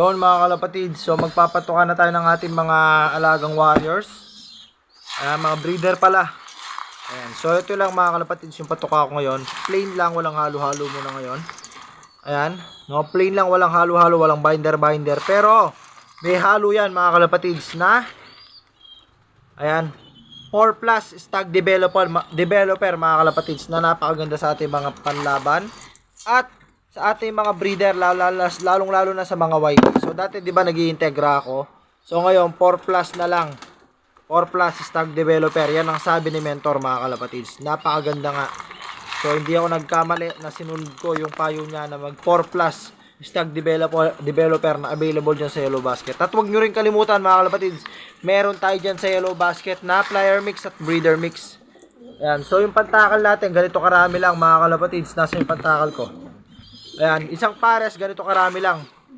Yun mga kalapatid, so magpapatukan na tayo ng ating mga alagang warriors. Mga breeder pala. Ayan. So ito lang mga kalapatid yung patuka ko ngayon. Plain lang, walang halo-halo muna ngayon. Ayan, no, plain lang, walang halo-halo, walang binder. Pero may halo yan mga kalapatids na ayan, 4 plus stag developer mga kalapatids na napakaganda sa ating mga panlaban at sa ating mga breeder, lalong-lalo na sa mga white. So dati 'di ba nag-iintegra ako. So ngayon 4 plus na lang. 4 plus stag developer. Yan ang sabi ni mentor mga kalapatids. Napakaganda nga. So hindi ako nagkamali na sinunod ko yung payo niya na mag 4 plus stag developer na available dyan sa Yellow Basket. At huwag nyo rin kalimutan mga kalapatids, meron tayo dyan sa Yellow Basket na flyer mix at breeder mix. Ayan. So yung pantakal natin, ganito karami lang mga kalapatids. Nasa yung pantakal ko. Ayan, isang pares, ganito karami lang.